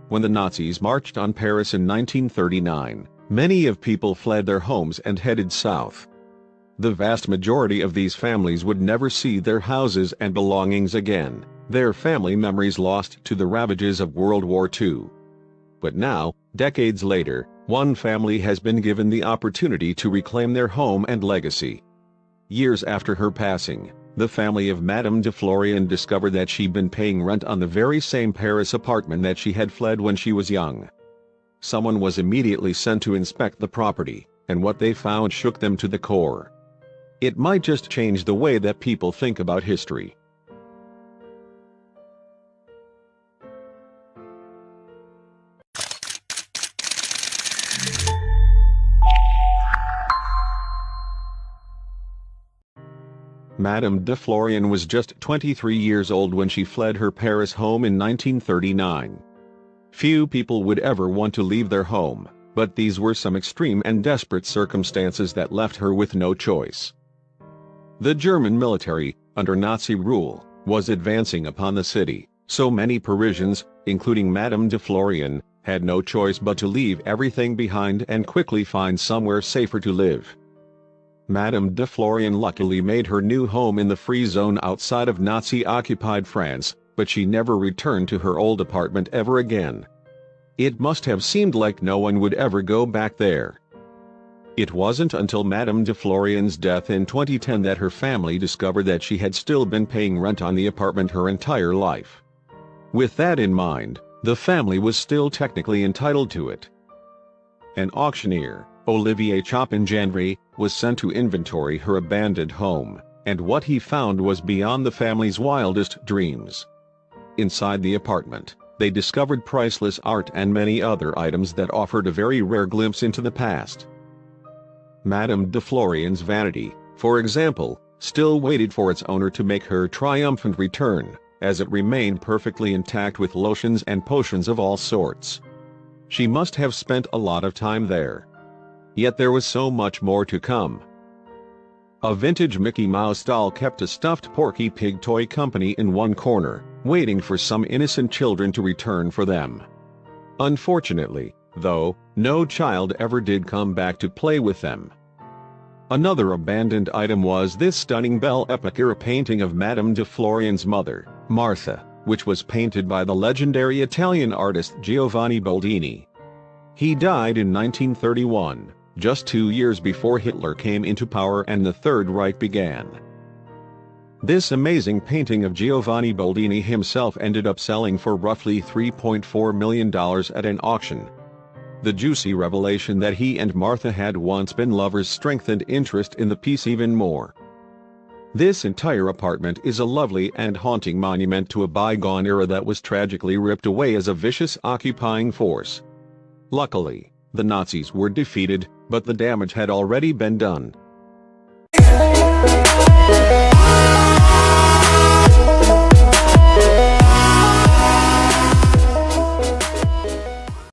When the Nazis marched on Paris in 1939, many of people fled their homes and headed south. The vast majority of these families would never see their houses and belongings again, their family memories lost to the ravages of World War II. But now, decades later, one family has been given the opportunity to reclaim their home and legacy. Years after her passing, the family of Madame de Florian discovered that she'd been paying rent on the very same Paris apartment that she had fled when she was young. Someone was immediately sent to inspect the property, and what they found shook them to the core. It might just change the way that people think about history. Madame de Florian was just 23 years old when she fled her Paris home in 1939. Few people would ever want to leave their home, but these were some extreme and desperate circumstances that left her with no choice. The German military, under Nazi rule, was advancing upon the city, so many Parisians, including Madame de Florian, had no choice but to leave everything behind and quickly find somewhere safer to live. Madame de Florian luckily made her new home in the free zone outside of Nazi-occupied France, but she never returned to her old apartment ever again. It must have seemed like no one would ever go back there. It wasn't until Madame de Florian's death in 2010 that her family discovered that she had still been paying rent on the apartment her entire life. With that in mind, the family was still technically entitled to it. An auctioneer, Olivier Chopin-Gendry, was sent to inventory her abandoned home, and what he found was beyond the family's wildest dreams. Inside the apartment, they discovered priceless art and many other items that offered a very rare glimpse into the past. Madame de Florian's vanity, for example, still waited for its owner to make her triumphant return, as it remained perfectly intact with lotions and potions of all sorts. She must have spent a lot of time there. Yet there was so much more to come. A vintage Mickey Mouse doll kept a stuffed Porky Pig toy company in one corner, waiting for some innocent children to return for them. Unfortunately, though, no child ever did come back to play with them. Another abandoned item was this stunning Belle Epoque-era painting of Madame de Florian's mother, Martha, which was painted by the legendary Italian artist Giovanni Boldini. He died in 1931. Just 2 years before Hitler came into power and the Third Reich began. This amazing painting of Giovanni Boldini himself ended up selling for roughly $3.4 million at an auction. The juicy revelation that he and Martha had once been lovers strengthened interest in the piece even more. This entire apartment is a lovely and haunting monument to a bygone era that was tragically ripped away as a vicious occupying force. Luckily, the Nazis were defeated, but the damage had already been done.